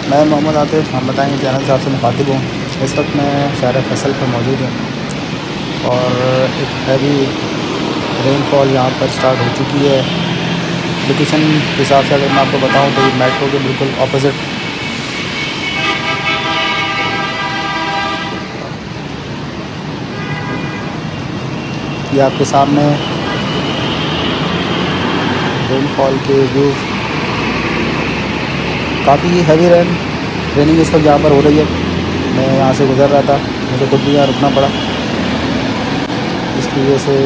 मैं मोहम्मद आतिफ़, हम बताएंगे चैनल से आपसे मुखातिब हूँ। इस वक्त मैं शहर फैसल पर मौजूद हूँ और एक हैवी रेनफॉल यहाँ पर स्टार्ट हो चुकी है। लोकेशन के हिसाब से अगर मैं आपको बताऊँ तो ये मेट्रो के बिल्कुल ऑपोजिट ये आपके सामने रेनफॉल के व्यूज़। काफ़ी हैवी रेनिंग इस वक्त यहाँ पर हो रही है। मैं यहाँ से गुज़र रहा था, मुझे खुद भी यहाँ रुकना पड़ा। इसकी वजह से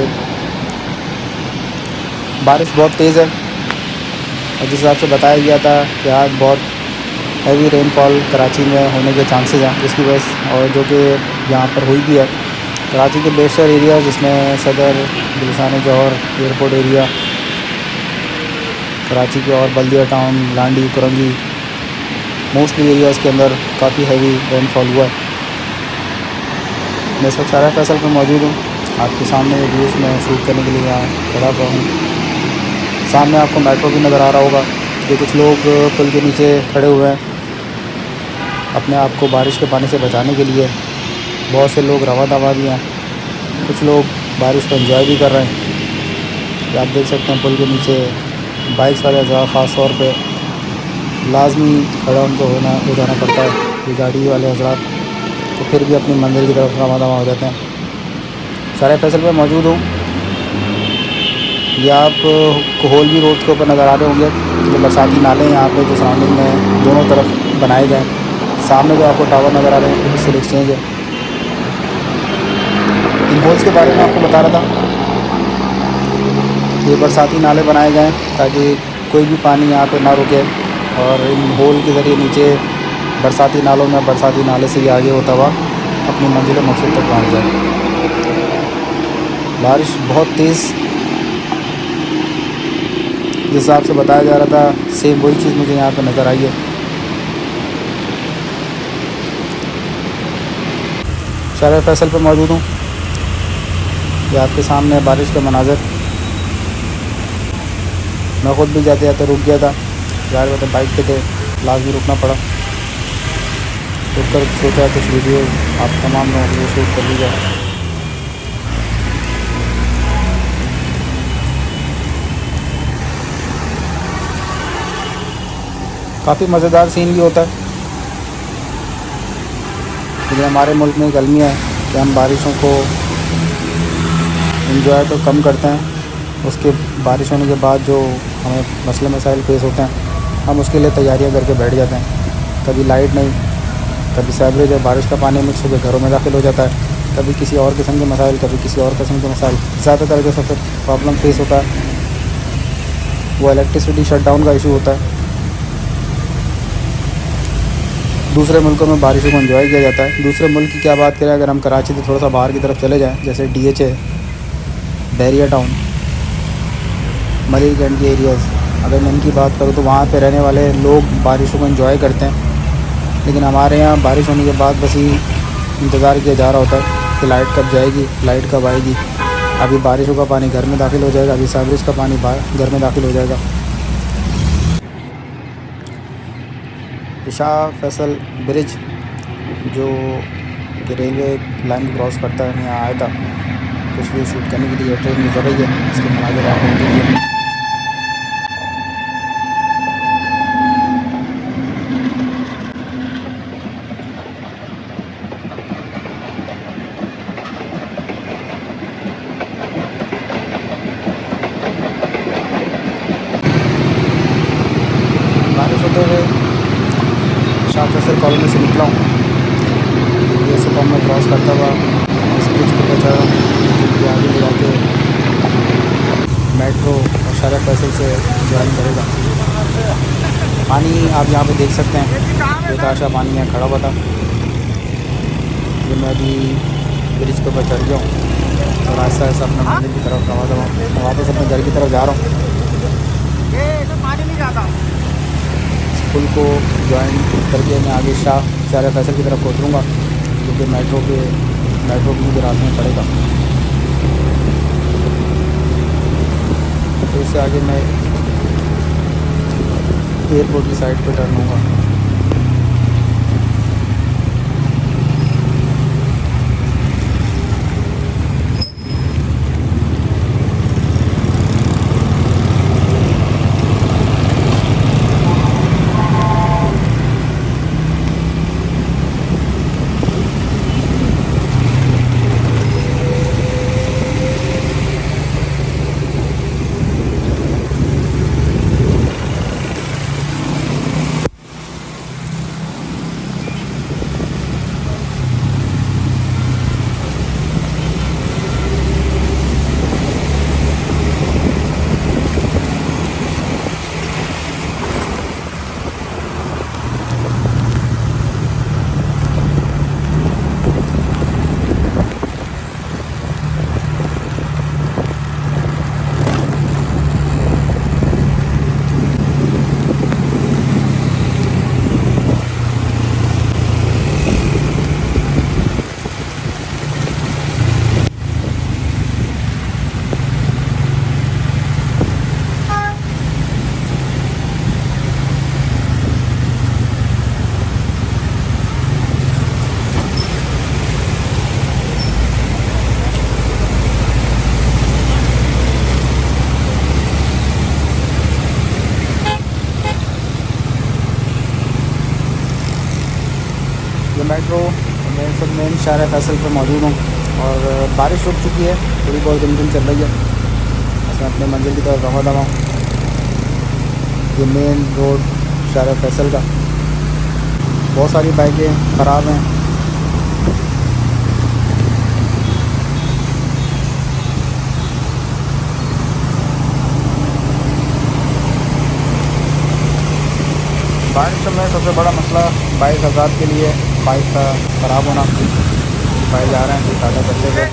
बारिश बहुत तेज़ है और जिस हिसाब से बताया गया था कि आज बहुत हैवी रेनफॉल कराची में होने के चांसेस हैं, जिसकी वजह से और जो कि यहाँ पर हुई भी है। कराची के बेशतर एरिया जिसमें सदर, गुलिस्तान जौहर, एयरपोर्ट एरिया, कराची के और Baldia town, Landhi, Korangi, mostly areas के अंदर काफ़ी हैवी रेनफॉल हुआ है। मैं इस वक्त शहर फैसल पर मौजूद हूँ। आपके सामने ये व्यूज़ में शूट करने के लिए यहाँ खड़ा हुआ हूँ। सामने आपको मेट्रो भी नज़र आ रहा होगा कि कुछ लोग पुल के नीचे खड़े हुए हैं अपने आप को बारिश के पानी से बचाने के लिए। बहुत से लोग रवा दवा भी हैं, कुछ लोग बारिश को एंजॉय भी कर रहे हैं। आप देख सकते हैं पुल के नीचे बाइक्स वाले ख़ास तौर पे लाजमी खड़ा उनको हो जाना पड़ता है। ये गाड़ी वाले हज़रात तो फिर भी अपनी मंजिल की तरफ रवा दवा हो जाते हैं। शहर फैसल पे मौजूद हूँ। ये आप कोहल भी रोड के ऊपर नज़र आ रहे होंगे जो बरसाती नाले हैं यहाँ पे जो सराउंडिंग में दोनों तरफ बनाए गए हैं। सामने जो आपको टावर नज़र आ रहे हैं पुलिस एक्सचेंज है। इन होल्स के बारे में आपको बता रहा था। ये बरसाती नाले बनाए गए हैं ताकि कोई भी पानी यहाँ पे ना रुके और इन होल के ज़रिए नीचे बरसाती नालों में बरसाती नाले से ये आगे होता हुआ अपनी मंजिल मकसूद तक पहुँच जाए। बारिश बहुत तेज़ जिस हिसाब से बताया जा रहा था, सेम वही चीज़ मुझे यहाँ पे नज़र आई है। शहर फैसल पे मौजूद हूँ। ये आपके सामने बारिश का मनाज़र। मैं ख़ुद भी जाते जाते रुक गया था, ज़ाहिर बात है बाइक पे थे, लाजमी रुकना पड़ा। रुक कर सोचा कुछ वीडियो आप तमाम लोगों को शूट कर लीजिए। काफ़ी मज़ेदार सीन भी होता है, लेकिन हमारे मुल्क में एक अलमिया है कि हम बारिशों को एंजॉय तो कम करते हैं, उसके बारिश होने के बाद जो हमें मसले मसाइल फेस होते हैं हम उसके लिए तैयारियां करके बैठ जाते हैं। कभी लाइट नहीं, कभी सीवरेज और बारिश का पानी मिक्स होकर घरों में दाखिल हो जाता है, कभी किसी और किस्म के मसाइल, कभी किसी और किस्म के मसाइल। ज़्यादातर जो सबसे प्रॉब्लम फेस होता है वो इलेक्ट्रिसिटी शटडाउन का इशू होता है। दूसरे मुल्कों में बारिशों को एंजॉय किया जाता है। दूसरे मुल्क की क्या बात करें, अगर हम कराची से थोड़ा सा बाहर की तरफ चले जाएँ, जैसे DHA, बैरिया टाउन, मलिकगंज के एरियाज़, अगर मैं इनकी बात करूँ तो वहाँ पे रहने वाले लोग बारिशों को एंजॉय करते हैं। लेकिन हमारे यहाँ बारिश होने के बाद बस ही इंतज़ार किया जा रहा होता है कि लाइट कब जाएगी, लाइट कब आएगी। अभी बारिशों का पानी घर में दाखिल हो जाएगा, अभी सीवरेज का पानी घर में दाखिल हो जाएगा। शाह फैसल ब्रिज जो कि रेलवे लाइन क्रॉस करता है, मैं यहाँ आया था कुछ भी शूट करने के लिए। ट्रेन गुजर रही है, इसके मनाज़र आपको दिखाएंगे। बारिश होते हुए शाह फैसल कॉलोनी से निकला हूँ। BSF पम्प में क्रॉस करता हुआ इस ब्रिज को पहुँचा, जो आगे ले जाके मेट्रो और शहर फैसल से ज्वाइन करेगा। पानी आप यहाँ पे देख सकते हैं, बेतहाशा पानी यहाँ खड़ा हुआ था। ये मैं अभी ब्रिज के ऊपर चढ़ गया हूँ और आहिस्ता आहिस्ता अपने मंदिर की तरफ वापस अपने घर की तरफ जा रहा हूँ। इस पुल को ज्वाइन करके मैं आगे शहर फैसल की तरफ उतरूँगा, क्योंकि मेट्रो के मुझे रास्ते में पड़ेगा। तो इससे आगे मैं एयरपोर्ट की साइड पर टर्न होगा। ये मेट्रो मैं सब मेन शहर फैसल पर मौजूद हूँ और बारिश रुक चुकी है, थोड़ी बहुत रिमझिम चल रही है। बस मैं अपने मंजिल की तरफ रवा दवा हूँ। ये मेन रोड शहर फैसल का, बहुत सारी बाइकें ख़राब हैं। बारिश में सबसे बड़ा मसला बाइक हज़ार के लिए बाइक का ख़राब होना। बाइक जा रहे हैं टाटा करते हुए,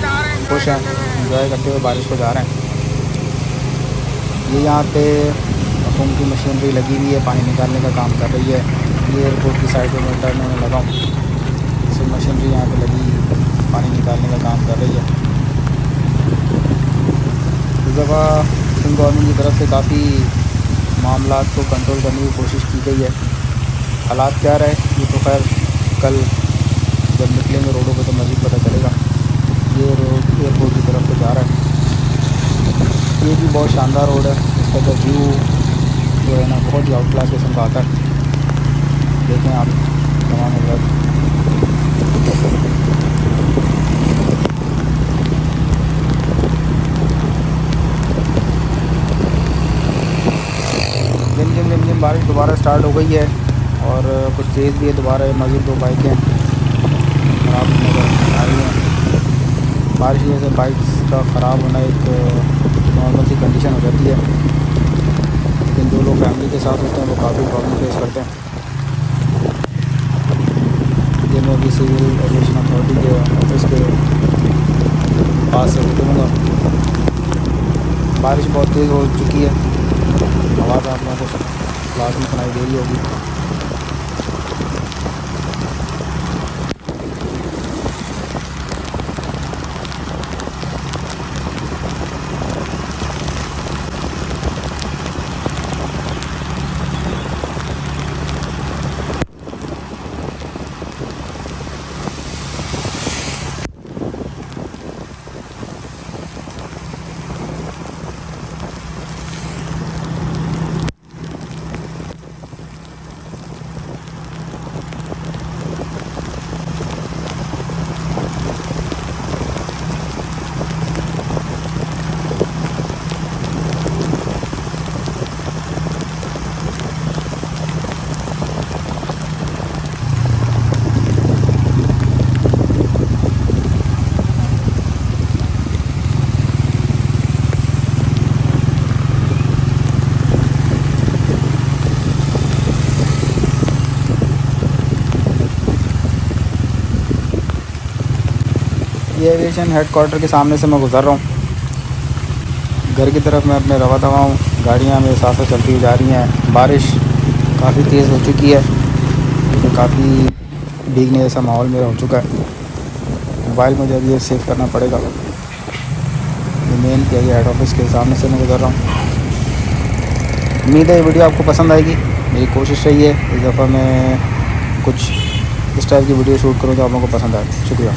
खुश हैं, इंजॉय करते हुए बारिश को जा रहे हैं। ये यहाँ पे हुकूमती मशीनरी लगी हुई है, पानी निकालने का काम कर रही है। ये एयरपोर्ट की साइड में टर्न होने लगा हूँ, इसमें मशीनरी यहाँ पे लगी पानी निकालने का काम कर रही है। इस दफ़ा गवर्नमेंट की तरफ से काफ़ी मामला को कंट्रोल करने की कोशिश की गई है। हालात क्या रहे ये तो खैर कल जब निकलेंगे रोडों पे तो मज़ीद पता चलेगा। ये रोड एयरपोर्ट की तरफ से जा रहा है। ये भी बहुत शानदार रोड है, इसका जो व्यू जो है ना बहुत ही आउट क्लास किस्म का आता है। देखें आप तमाम लोग रिमझिम बारिश दोबारा स्टार्ट हो गई है और कुछ तेज़ भी है। दोबारा मज़ीद 2 बाइकें ख़राब नज़र आ रही हैं। बारिश की वजह से बाइक का ख़राब होना एक नॉर्मल सी कंडीशन हो जाती है, लेकिन जो लोग फैमिली के साथ होते हैं वो काफ़ी प्रॉब्लम फेस करते हैं। ये मैं अभी सिविल एविएशन अथॉरिटी के ऑफिस के पास से निकलूँगा। बारिश बहुत तेज़ हो चुकी है, आवाज़ आप लोगों को क्लास में सुनाई दे रही होगी। ये एविएशन हेडक्वार्टर के सामने से मैं गुज़र रहा हूँ। घर की तरफ मैं अपने रवा दवा हूँ। गाड़ियाँ मेरे साथ साथ चलती हुई जा रही हैं। बारिश काफ़ी तेज़ हो चुकी है, तो काफ़ी भीगने जैसा माहौल मेरा हो चुका है। मोबाइल मुझे अभी सेव करना पड़ेगा। ये मेन क्या हेड ऑफिस के सामने से मैं गुज़र रहा हूँ। उम्मीद है ये वीडियो आपको पसंद आएगी। मेरी कोशिश रही है इस दफ़ा मैं कुछ इस टाइप की वीडियो शूट करूँ जो आप लोगों को पसंद आए। शुक्रिया।